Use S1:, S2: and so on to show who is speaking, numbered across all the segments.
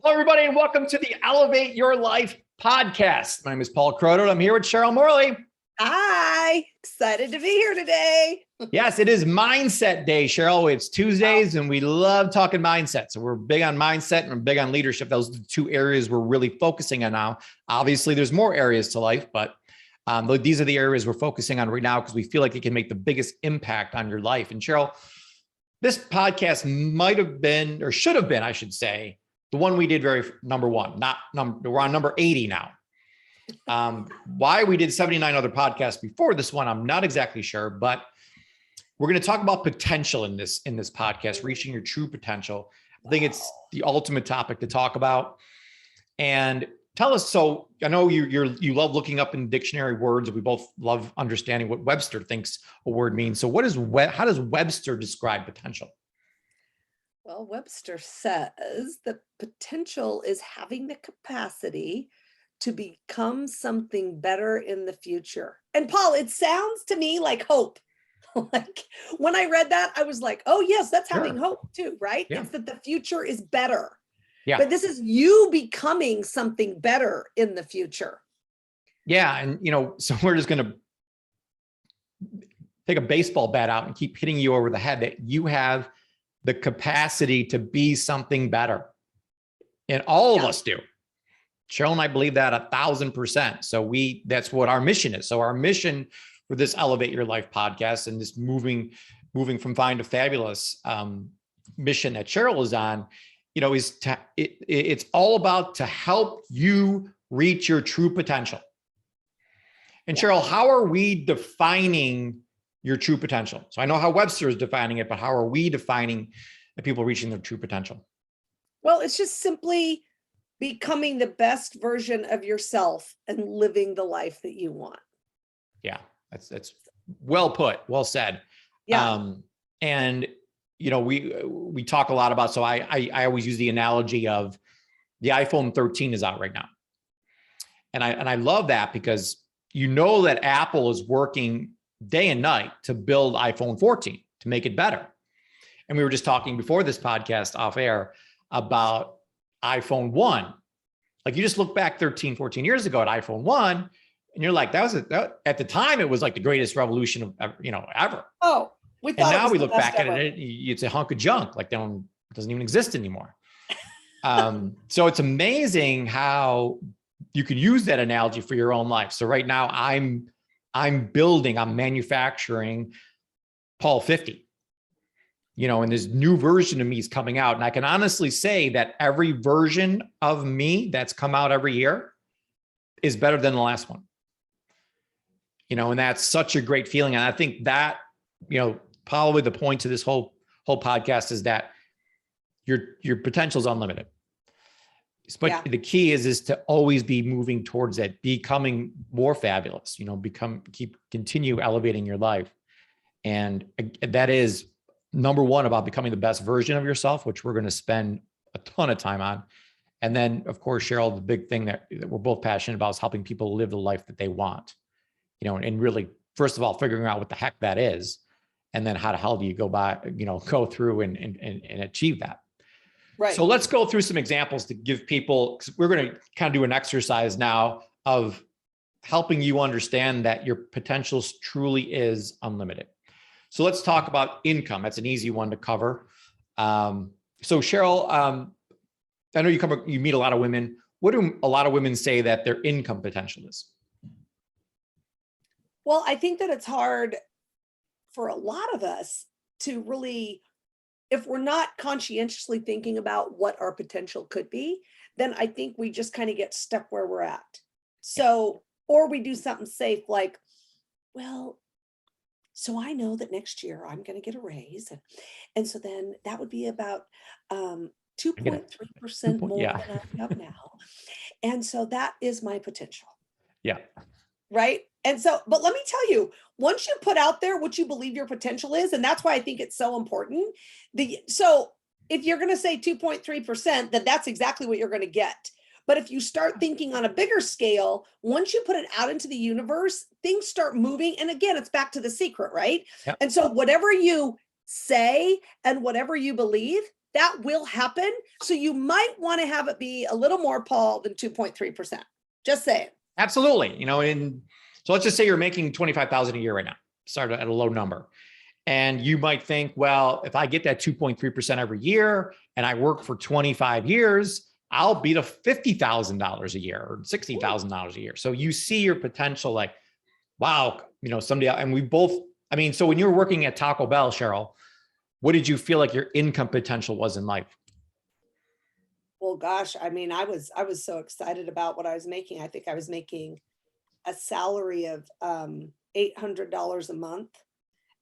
S1: Hello, everybody, and welcome to the Elevate Your Life podcast. My name is Paul Croto. I'm here with Cheryl Morley.
S2: Hi, excited to be here today.
S1: Yes, it is Mindset Day, Cheryl. It's Tuesdays, and we love talking mindset. So we're big on mindset and we're big on leadership. Those are the two areas we're really focusing on now. Obviously, there's more areas to life, but these are the areas we're focusing on right now because we feel like it can make the biggest impact on your life. And Cheryl, this podcast might have been, or should have been, I should say, the one we did number one, we're on number 80 now. Why we did 79 other podcasts before this one, I'm not exactly sure, but we're going to talk about potential in this podcast, reaching your true potential. I think it's the ultimate topic to talk about. And tell us, so I know you love looking up in dictionary words. We both love understanding what Webster thinks a word means. So how does Webster describe potential?
S2: Well, Webster says that potential is having the capacity to become something better in the future. And Paul, it sounds to me like hope. Like when I read that, I was like, oh yes, that's having hope too, right?
S1: Yeah.
S2: It's that the future is better.
S1: Yeah.
S2: But this is you becoming something better in the future.
S1: Yeah. And, so we're just going to take a baseball bat out and keep hitting you over the head that you have the capacity to be something better. And all of us do. Cheryl and I believe that 1,000%. So that's what our mission is. So our mission for this Elevate Your Life podcast and this moving from fine to fabulous mission that Cheryl is on, it's all about to help you reach your true potential. And Cheryl, how are we defining your true potential? So I know how Webster is defining it, but how are we defining the people reaching their true potential?
S2: Well, it's just simply becoming the best version of yourself and living the life that you want.
S1: Yeah, that's well put, well said.
S2: Yeah.
S1: And we talk a lot about, so I always use the analogy of the iPhone 13 is out right now. And I love that because that Apple is working day and night to build iPhone 14 to make it better. And we were just talking before this podcast off air about iPhone 1. Like you just look back 13, 14 years ago at iPhone 1 and you're like, at the time, it was like the greatest revolution of ever.
S2: Oh,
S1: and now we look back at it, it's a hunk of junk, like it doesn't even exist anymore. So it's amazing how you can use that analogy for your own life. So right now I'm manufacturing Paul 50, and this new version of me is coming out. And I can honestly say that every version of me that's come out every year is better than the last one. And that's such a great feeling. And I think that, probably the point to this whole podcast is that your potential is unlimited. But the key is to always be moving towards it, becoming more fabulous, continue elevating your life. And that is number one about becoming the best version of yourself, which we're going to spend a ton of time on. And then of course, Cheryl, the big thing that we're both passionate about is helping people live the life that they want, and really, first of all, figuring out what the heck that is. And then how the hell do you go through and achieve that?
S2: Right.
S1: So let's go through some examples to give people, because we're going to kind of do an exercise now of helping you understand that your potential truly is unlimited. So let's talk about income. That's an easy one to cover. So Cheryl, I know you meet a lot of women. What do a lot of women say that their income potential is?
S2: Well, I think that it's hard for a lot of us to really, if we're not conscientiously thinking about what our potential could be, then I think we just kind of get stuck where we're at. So, or we do something safe like, well, so I know that next year I'm going to get a raise. And so then that would be about 2.3% more than I have now. And so that is my potential.
S1: Yeah.
S2: Right. And so, but let me tell you, once you put out there what you believe your potential is, and that's why I think it's so important. So if you're going to say 2.3%, then that's exactly what you're going to get. But if you start thinking on a bigger scale, once you put it out into the universe, things start moving. And again, it's back to the secret, right?
S1: Yep.
S2: And so whatever you say and whatever you believe, that will happen. So you might want to have it be a little more, Paul, than 2.3%. Just saying.
S1: Absolutely. And so let's just say you're making 25,000 a year right now, start at a low number. And you might think, well, if I get that 2.3% every year and I work for 25 years, I'll be to $50,000 a year or $60,000 a year. So you see your potential like, wow, someday, and we both, so when you were working at Taco Bell, Cheryl, what did you feel like your income potential was in life?
S2: Well, gosh, I was so excited about what I was making. I think I was making a salary of $800 a month.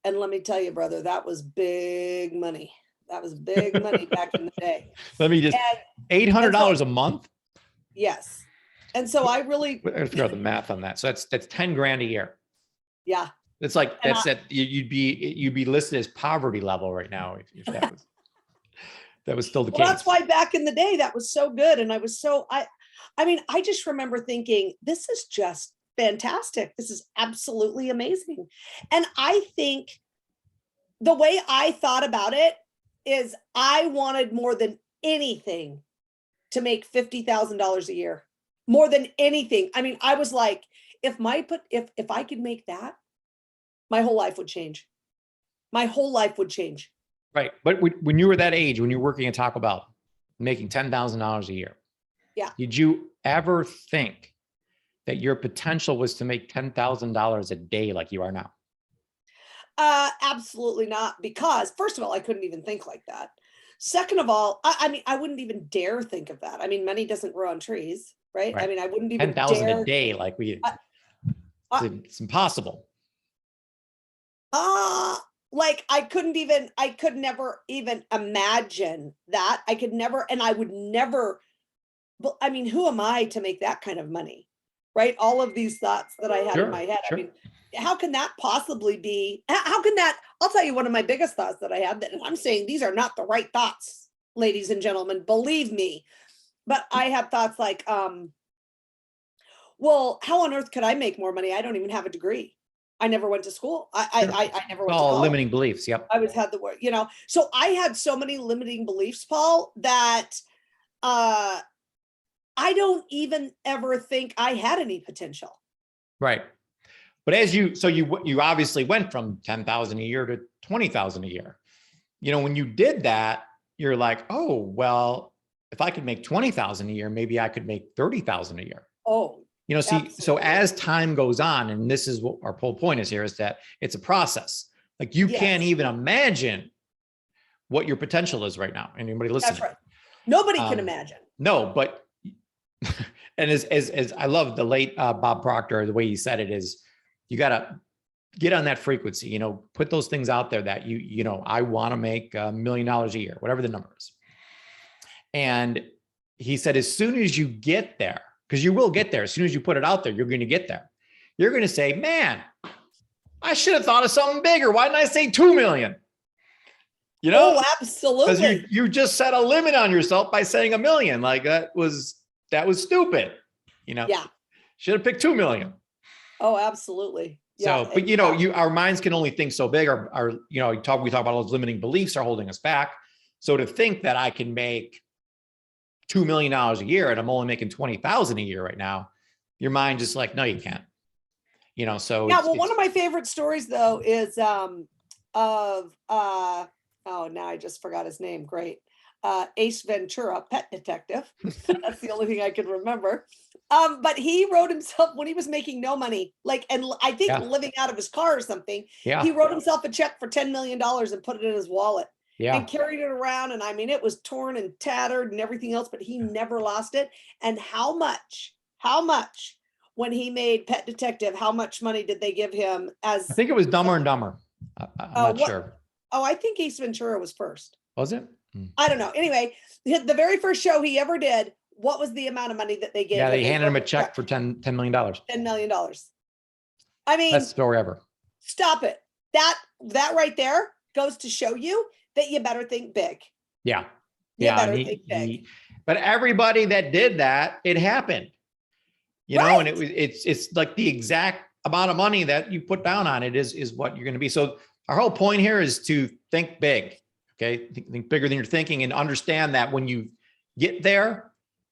S2: And let me tell you, brother, that was big money. That was big money back in the day.
S1: $800 a month?
S2: Yes. And so I really
S1: I figure out the math on that. So that's 10 grand a year.
S2: Yeah.
S1: It's like you'd be listed as poverty level right now if that was still the case.
S2: That's why back in the day that was so good. And I was so I just remember thinking, this is just fantastic. This is absolutely amazing. And I think the way I thought about it is I wanted more than anything to make $50,000 a year. More than anything. I was like, if I could make that, my whole life would change. My whole life would change.
S1: Right. But when you were that age, when you're working at Taco Bell, making $10,000 a year.
S2: Yeah.
S1: Did you ever think that your potential was to make $10,000 a day like you are now?
S2: Absolutely not. Because first of all, I couldn't even think like that. Second of all, I wouldn't even dare think of that. Money doesn't grow on trees, right? I wouldn't even
S1: 10,000
S2: dare.
S1: a day, like it's impossible.
S2: Like I could never even imagine that. I could never, and I would never, but who am I to make that kind of money? Right? All of these thoughts that I had in my head.
S1: Sure.
S2: How can that possibly be? How can that? I'll tell you one of my biggest thoughts that I had, that I'm saying these are not the right thoughts, ladies and gentlemen, believe me. But I had thoughts like, well, how on earth could I make more money? I don't even have a degree. I never went to school. I never went to college.
S1: Limiting beliefs. Yep.
S2: I always had the word, so I had so many limiting beliefs, Paul, that I don't even ever think I had any potential.
S1: Right. But you obviously went from 10,000 a year to 20,000 a year. When you did that, you're like, oh, well, if I could make 20,000 a year, maybe I could make 30,000 a year.
S2: Oh,
S1: so as time goes on, and this is what our whole point is here, is that it's a process. Like you can't even imagine what your potential is right now. Anybody listening?
S2: That's right. Nobody can imagine.
S1: No, but, and as I love the late Bob Proctor, the way he said it is, you got to get on that frequency, put those things out there that I want to make $1 million a year, whatever the number is. And he said, as soon as you get there, because you will get there, as soon as you put it out there, you're going to get there. You're going to say, man, I should have thought of something bigger. Why didn't I say 2 million?
S2: Oh, absolutely.
S1: Because you just set a limit on yourself by saying 1 million. Like that was stupid.
S2: Yeah.
S1: Should have picked 2 million.
S2: Oh, absolutely.
S1: Yeah, so, but our minds can only think so big. We talk about all those limiting beliefs are holding us back. So to think that I can make $2 million a year and I'm only making 20,000 a year right now, your mind just like, no, you can't. So
S2: one of my favorite stories though is now I just forgot his name. Great. Ace Ventura, Pet Detective. That's the only thing I can remember. But he wrote himself, when he was making no money, and I think living out of his car or something, he wrote himself a check for $10 million and put it in his wallet and carried it around. And it was torn and tattered and everything else, but he never lost it. And how much when he made Pet Detective, how much money did they give him as?
S1: I think it was Dumber and Dumber. I'm not sure.
S2: Oh, I think Ace Ventura was first.
S1: Was it?
S2: I don't know. Anyway, the very first show he ever did, what was the amount of money that they gave him?
S1: Yeah, they handed him a check for $10 million. $10
S2: million. Best
S1: story ever.
S2: Stop it. That right there goes to show you that you better think big.
S1: Yeah.
S2: You better think big.
S1: But everybody that did that, it happened. And it's like the exact amount of money that you put down on it is what you're going to be. So our whole point here is to think big. Okay. Think bigger than you're thinking, and understand that when you get there,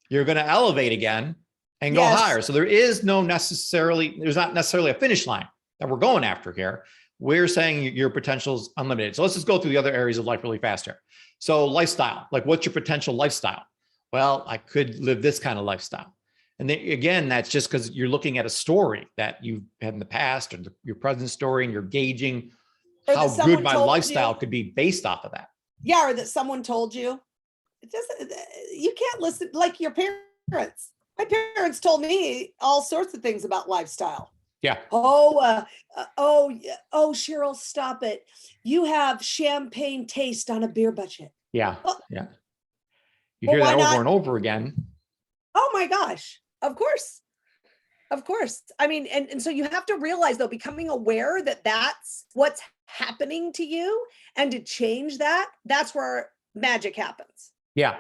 S1: you're going to elevate again and go
S2: Yes.
S1: higher. So there's not necessarily a finish line that we're going after here. We're saying your potential is unlimited. So let's just go through the other areas of life really fast here. So lifestyle, like what's your potential lifestyle? Well, I could live this kind of lifestyle. And then, again, that's just because you're looking at a story that you've had in the past, or your present story, and you're gauging how good my lifestyle could be based off of that.
S2: Yeah, or that someone told you. It doesn't. You can't listen like your parents. My parents told me all sorts of things about lifestyle.
S1: Yeah.
S2: Oh, Cheryl, stop it. You have champagne taste on a beer budget.
S1: Yeah.
S2: Well,
S1: yeah. You hear that over
S2: not?
S1: and over again.
S2: Oh my gosh. Of course. Of course. I mean, and so you have to realize, though, becoming aware that that's what's happening to you, and to change that, that's where magic happens.
S1: Yeah.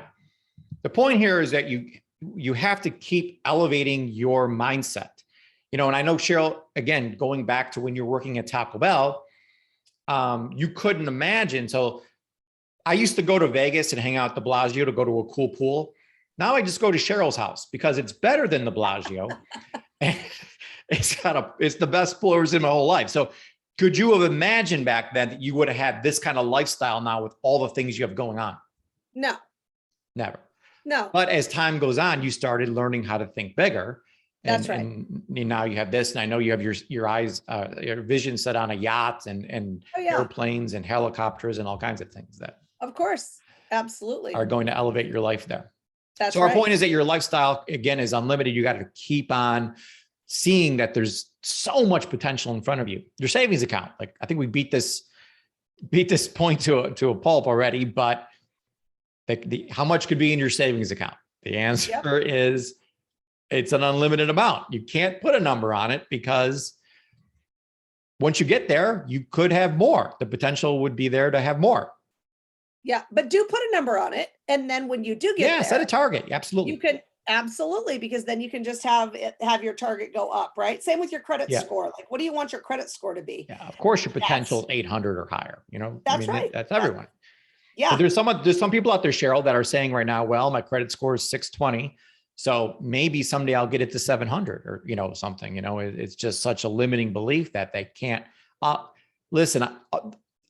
S1: The point here is that you have to keep elevating your mindset. And I know, Cheryl, again, going back to when you're working at Taco Bell, you couldn't imagine. So I used to go to Vegas and hang out at the Bellagio to go to a cool pool. Now I just go to Cheryl's house because it's better than the Bellagio. It's the best pool I've ever seen in my whole life. So could you have imagined back then that you would have had this kind of lifestyle now with all the things you have going on?
S2: No.
S1: Never.
S2: No.
S1: But as time goes on, you started learning how to think bigger.
S2: That's right.
S1: And now you have this, and I know you have your eyes, your vision set on a yacht and airplanes and helicopters and all kinds of things that,
S2: of course, absolutely,
S1: are going to elevate your life there.
S2: That's
S1: so our point is that your lifestyle, again, is unlimited. You got to keep on seeing that there's so much potential in front of you. Your savings account, like I think we beat this point to a pulp already, but how much could be in your savings account? The answer is it's an unlimited amount. You can't put a number on it because once you get there, you could have more. The potential would be there to have more.
S2: Yeah, but do put a number on it. And then when you do get there,
S1: set a target. Absolutely.
S2: You can absolutely, because then you can just have your target go up, right? Same with your credit score. Like, what do you want your credit score to be?
S1: Yeah, of course, your potential is 800 or higher.
S2: That's right.
S1: That's everyone.
S2: Yeah.
S1: But there's some people out there, Cheryl, that are saying right now, well, my credit score is 620. So maybe someday I'll get it to 700 or, something, it's just such a limiting belief that they can't. Listen,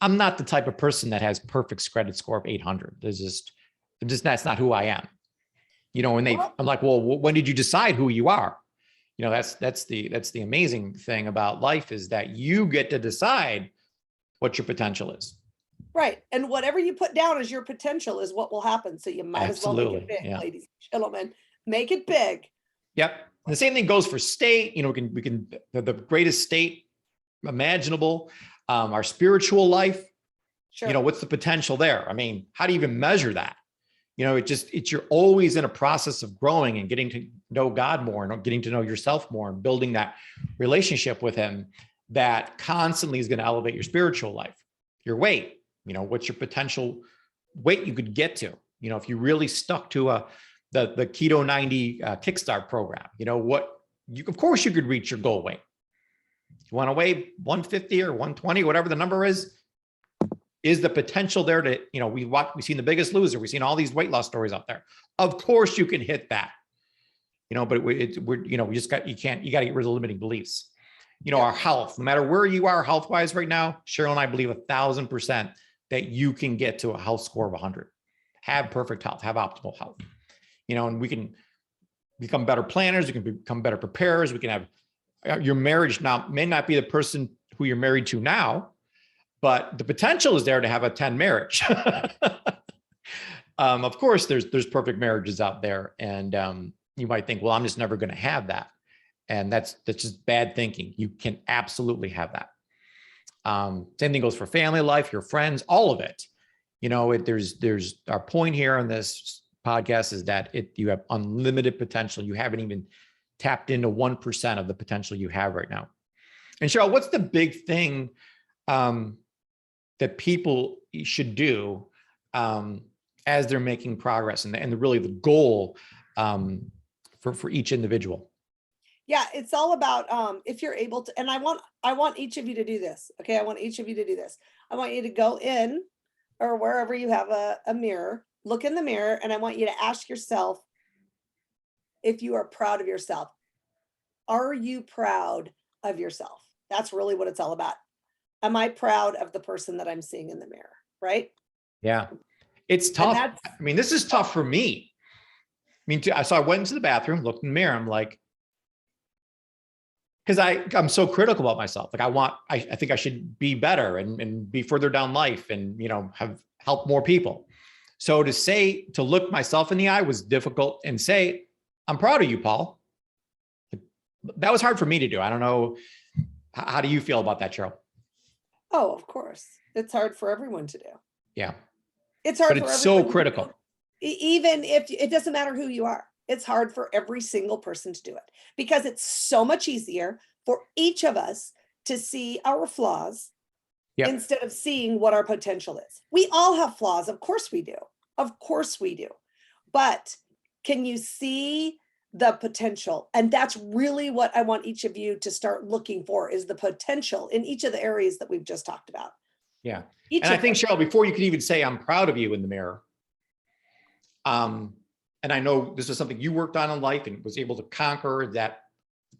S1: I'm not the type of person that has perfect credit score of 800. That's not who I am. I'm like, well, when did you decide who you are? That's the amazing thing about life, is that you get to decide what your potential is.
S2: Right. And whatever you put down as your potential is what will happen. So you might as well make it big, ladies and gentlemen. Make it big.
S1: Yep. And the same thing goes for state. We can the greatest state imaginable. Our spiritual life.
S2: Sure.
S1: What's the potential there? I mean, how do you even measure that? You're always in a process of growing and getting to know God more and getting to know yourself more and building that relationship with Him that constantly is going to elevate your spiritual life. Your weight, what's your potential weight you could get to? If you really stuck to the Keto 90 Kickstart program, of course you could reach your goal weight. You want to weigh 150 or 120, whatever the number is the potential there to, we've seen The Biggest Loser. We've seen all these weight loss stories out there. Of course you can hit that, but you got to get rid of the limiting beliefs. Our health, no matter where you are health-wise right now, Cheryl and I believe 1,000% that you can get to a health score of 100, have perfect health, have optimal health, and we can become better planners. We can become better preparers. We can have your marriage now may not be the person who you're married to now, but the potential is there to have a 10 marriage. Of course, there's perfect marriages out there. And you might think, well, I'm just never going to have that. And that's just bad thinking. You can absolutely have that. Same thing goes for family life, your friends, all of it. There's our point here on this podcast is that you have unlimited potential. You haven't even tapped into 1% of the potential you have right now. And Cheryl, what's the big thing that people should do as they're making progress, and really the goal for each individual?
S2: Yeah, it's all about if you're able to, and I want each of you to do this. Okay, I want each of you to do this. I want you to go in or wherever you have a mirror, look in the mirror, and I want you to ask yourself if you are proud of yourself. Are you proud of yourself? That's really what it's all about. Am I proud of the person that I'm seeing in the mirror? Right.
S1: Yeah. It's
S2: And
S1: tough.
S2: that's,
S1: I mean, this is tough for me. I mean, so I went into the bathroom, looked in the mirror. I'm like, because I'm so critical about myself. Like I think I should be better and be further down life and, have helped more people. So to look myself in the eye was difficult and say, I'm proud of you, Paul. That was hard for me to do. I don't know. How do you feel about that, Cheryl?
S2: oh, of course. It's hard for everyone to do.
S1: Yeah.
S2: It's hard
S1: But
S2: for
S1: it's
S2: everyone
S1: so
S2: to do.
S1: critical.
S2: Even if it doesn't matter who you are, it's hard for every single person to do it because it's so much easier for each of us to see our flaws
S1: Yep.
S2: instead of seeing what our potential is. We all have flaws. Of course we do. Of course we do. But can you see the potential? And that's really what I want each of you to start looking for, is the potential in each of the areas that we've just talked about.
S1: Yeah.
S2: Each
S1: And I
S2: of
S1: think,
S2: them.
S1: Cheryl, before you can even say, I'm proud of you in the mirror. And I know this is something you worked on in life and was able to conquer that.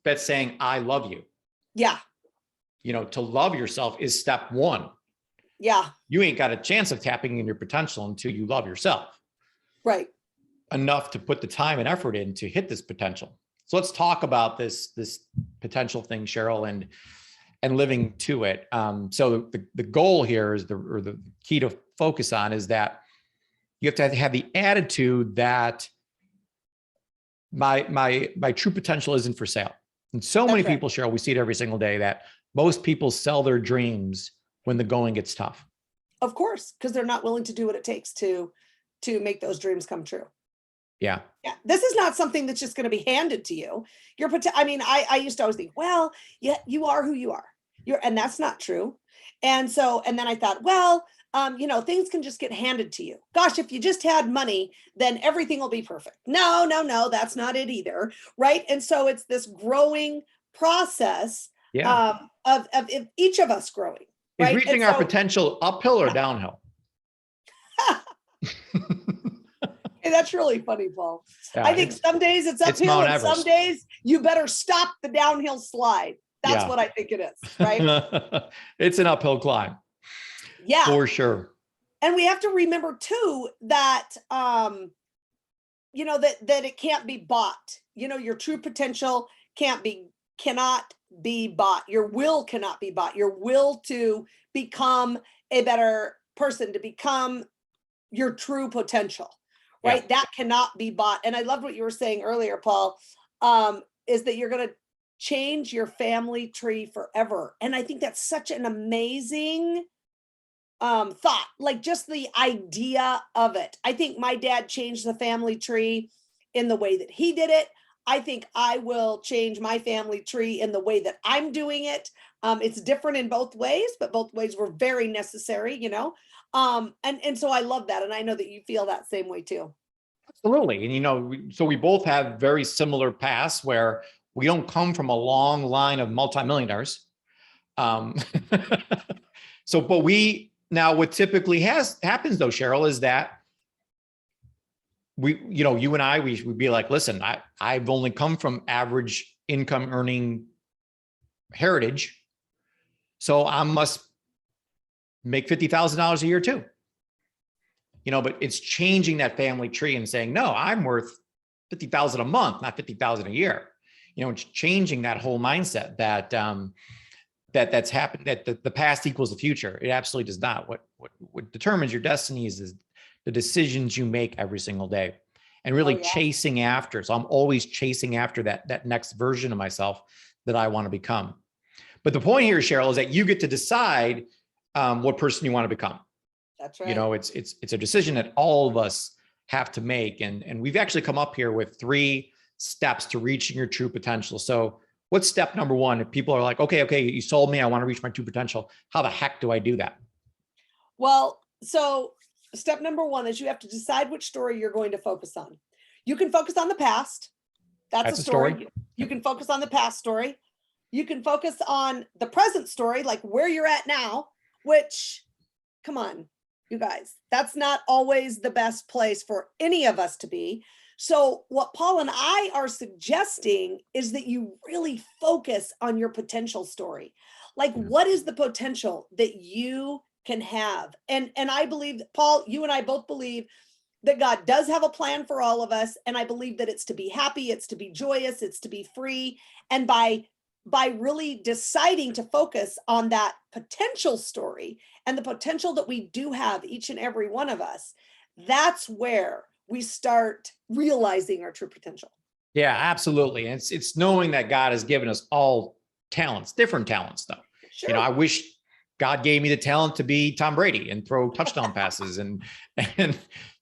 S1: That's saying, I love you.
S2: Yeah.
S1: To love yourself is step one.
S2: Yeah.
S1: You ain't got a chance of tapping in your potential until you love yourself
S2: Right.
S1: enough to put the time and effort in to hit this potential. So let's talk about this potential thing, Cheryl, and living to it. So the goal here is the key to focus on is that you have to have the attitude that my true potential isn't for sale. And so many people, Cheryl, we see it every single day, that most people sell their dreams when the going gets tough.
S2: Of course, because they're not willing to do what it takes to make those dreams come true.
S1: Yeah.
S2: Yeah. This is not something that's just going to be handed to you. I used to always think, well, yeah, you are who you are. And that's not true. And then I thought, well, things can just get handed to you. Gosh, if you just had money, then everything will be perfect. No, that's not it either. Right. And so it's this growing process of each of us growing.
S1: Is
S2: right?
S1: reaching our potential uphill or downhill?
S2: Hey, that's really funny, Paul.
S1: Yeah,
S2: I think some days it's uphill and some days you better stop the downhill slide. That's what I think it is, right?
S1: It's an uphill climb.
S2: Yeah.
S1: For sure.
S2: And we have to remember too that that it can't be bought. Your true potential cannot be bought. Your will cannot be bought. Your will to become a better person, to become your true potential, right? Yeah. That cannot be bought. And I loved what you were saying earlier, Paul, is that you're going to change your family tree forever. And I think that's such an amazing thought, like just the idea of it. I think my dad changed the family tree in the way that he did it. I think I will change my family tree in the way that I'm doing it. It's different in both ways, but both ways were very necessary, and so I love that. And I know that you feel that same way too.
S1: Absolutely. And, so we both have very similar paths where we don't come from a long line of multimillionaires. But what typically happens though, Cheryl, is that you and I, we would be like, listen, I've only come from average income earning heritage. So I must make $50,000 a year too. But it's changing that family tree and saying, no, I'm worth $50,000 a month, not $50,000 a year. It's changing that whole mindset that that's happened, that the past equals the future. It absolutely does not. What determines your destiny is the decisions you make every single day, and really chasing after. So I'm always chasing after that next version of myself that I want to become. But the point here, Cheryl, is that you get to decide what person you want to become.
S2: That's right.
S1: It's a decision that all of us have to make. And we've actually come up here with 3 steps to reaching your true potential. So what's step number 1? If people are like, okay, you sold me, I want to reach my true potential. How the heck do I do that?
S2: Well, so step number 1 is you have to decide which story you're going to focus on. You can focus on the past. That's a story. You can focus on the past story. You can focus on the present story, like where you're at now, which, come on, you guys. That's not always the best place for any of us to be. So what Paul and I are suggesting is that you really focus on your potential story. Like, what is the potential that you can have? And I believe that, Paul, you and I both believe that God does have a plan for all of us. And I believe that it's to be happy, it's to be joyous, it's to be free. And by really deciding to focus on that potential story and the potential that we do have, each and every one of us, that's where we start realizing our true potential.
S1: Yeah, absolutely. And it's knowing that God has given us all talents, different talents though.
S2: Sure.
S1: You know, I wish God gave me the talent to be Tom Brady and throw touchdown passes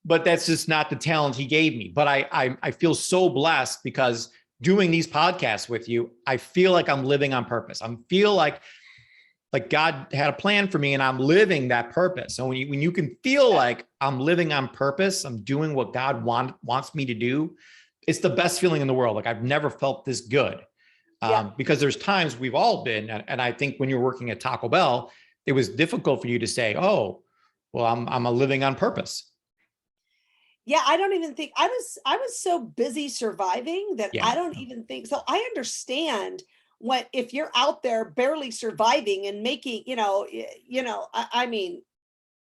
S1: but that's just not the talent he gave me. But I feel so blessed because doing these podcasts with you, I feel like I'm living on purpose. I feel like God had a plan for me and I'm living that purpose. So when you can feel like I'm living on purpose, I'm doing what God wants me to do, it's the best feeling in the world. Like I've never felt this good. Because there's times we've all been, and I think when you're working at Taco Bell, it was difficult for you to say, oh, well, I'm a living on purpose.
S2: Yeah, I don't even think I was so busy surviving that
S1: Yeah.
S2: I don't even think so. I understand if you're out there barely surviving and making, I mean,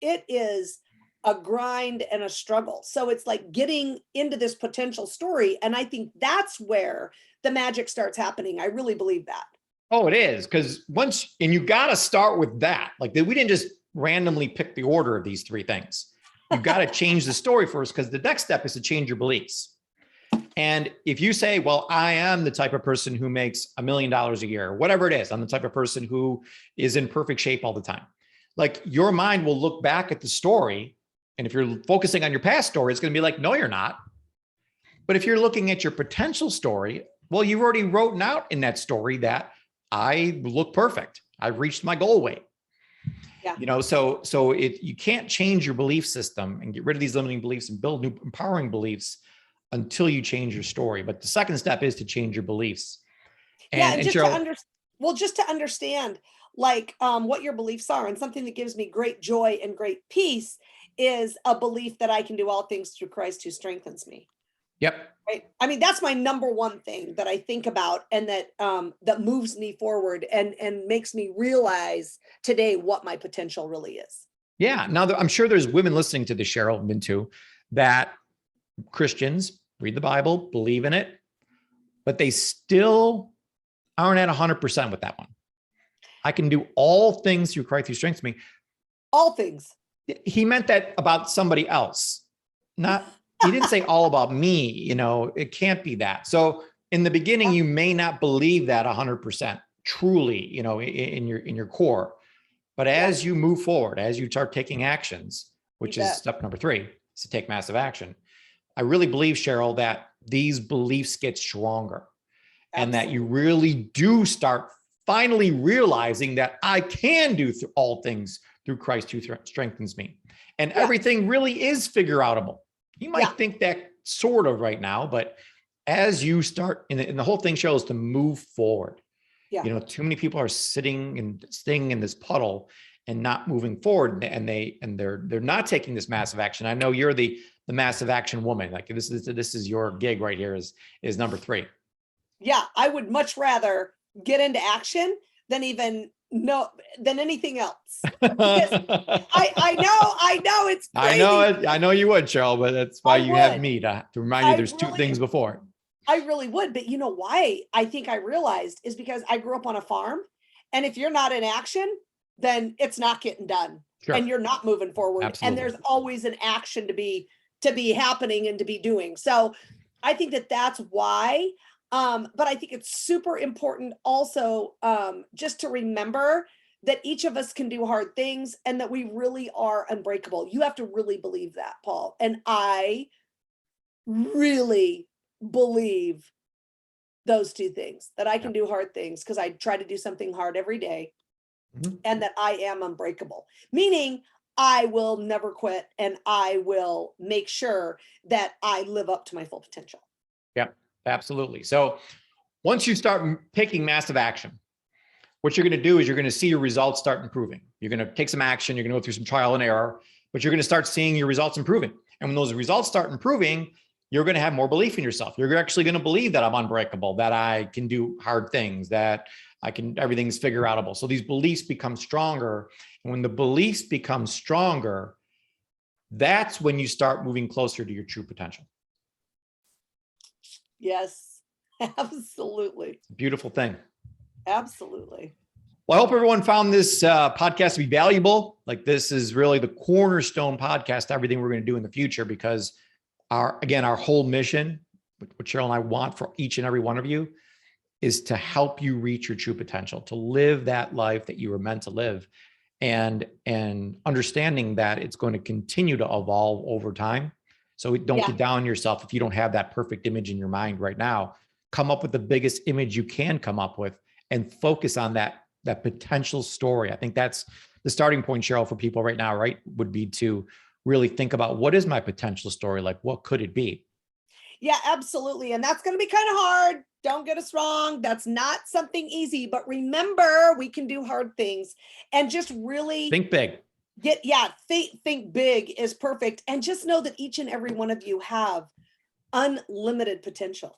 S2: it is a grind and a struggle. So it's like getting into this potential story. And I think that's where the magic starts happening. I really believe that.
S1: Oh, it is. Because and you got to start with that. Like we didn't just randomly pick the order of these three things. You got to change the story first, because the next step is to change your beliefs. And if you say, well, I am the type of person who makes $1 million a year, whatever it is, I'm the type of person who is in perfect shape all the time. Like your mind will look back at the story. And if you're focusing on your past story, it's going to be like, no, you're not. But if you're looking at your potential story, well, you've already written out in that story that I look perfect. I've reached my goal weight.
S2: Yeah.
S1: So you can't change your belief system and get rid of these limiting beliefs and build new empowering beliefs until you change your story. But the second step is to change your beliefs.
S2: And just to understand like what your beliefs are, and something that gives me great joy and great peace is a belief that I can do all things through Christ who strengthens me.
S1: Yep.
S2: Right. I mean, that's my number one thing that I think about, and that moves me forward and makes me realize today what my potential really is.
S1: Yeah. Now, I'm sure there's women listening to this, Cheryl, and too, that Christians read the Bible, believe in it, but they still aren't at 100% with that one. I can do all things through Christ who strengthens me.
S2: All things.
S1: He meant that about somebody else, he didn't say all about me. It can't be that. So in the beginning, you may not believe that 100% truly, in your core. But as you move forward, as you start taking actions, which is step number 3, is to take massive action. I really believe, Cheryl, that these beliefs get stronger. And that you really do start finally realizing that I can do all things through Christ who strengthens me. And everything really is figure outable. You might think that sort of right now, but as you start, and the whole thing shows to move forward. Too many people are sitting and staying in this puddle and not moving forward, and they're not taking this massive action. I know you're the massive action woman. Like this is your gig right here is number 3.
S2: Yeah, I would much rather get into action than anything else. I know it's crazy.
S1: I know it. I know you would, Cheryl, but that's why you have me to remind you there's 2 things before.
S2: I really would. But you know why I think I realized is because I grew up on a farm. And if you're not in action, then it's not getting done. Sure. And you're not moving forward. Absolutely. And there's always an action to be happening and to be doing. So I think that's why. But I think it's super important also just to remember that each of us can do hard things and that we really are unbreakable. You have to really believe that, Paul. And I really believe those 2 things, that I can do hard things because I try to do something hard every day, and that I am unbreakable, meaning I will never quit and I will make sure that I live up to my full potential.
S1: Yeah. Absolutely. So once you start taking massive action, what you're going to do is you're going to see your results start improving. You're going to take some action. You're going to go through some trial and error, but you're going to start seeing your results improving. And when those results start improving, you're going to have more belief in yourself. You're actually going to believe that I'm unbreakable, that I can do hard things, that everything's figure outable. So these beliefs become stronger. And when the beliefs become stronger, that's when you start moving closer to your true potential.
S2: Yes, absolutely.
S1: It's a beautiful thing.
S2: Absolutely.
S1: Well, I hope everyone found this podcast to be valuable. Like, this is really the cornerstone podcast to everything we're going to do in the future, because our whole mission, what Cheryl and I want for each and every one of you, is to help you reach your true potential, to live that life that you were meant to live, and understanding that it's going to continue to evolve over time. So don't get down on yourself if you don't have that perfect image in your mind right now. Come up with the biggest image you can come up with and focus on that potential story. I think that's the starting point, Cheryl, for people right now, right? Would be to really think about, what is my potential story? Like, what could it be?
S2: Yeah, absolutely. And that's going to be kind of hard. Don't get us wrong. That's not something easy, but remember, we can do hard things, and just really
S1: Think big.
S2: Think big is perfect. And just know that each and every one of you have unlimited potential.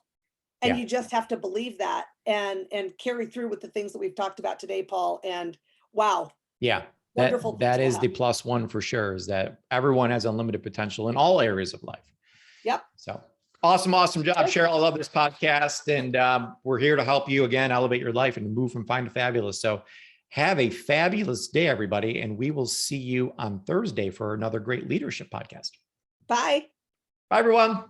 S2: And you just have to believe that and carry through with the things that we've talked about today, Paul. And wow.
S1: Yeah.
S2: Wonderful.
S1: That is the plus one for sure, is that everyone has unlimited potential in all areas of life.
S2: Yep.
S1: So awesome job, Cheryl. I love this podcast, and we're here to help you again elevate your life and move from fine to fabulous. So have a fabulous day, everybody, and we will see you on Thursday for another great leadership podcast.
S2: Bye.
S1: Bye, everyone.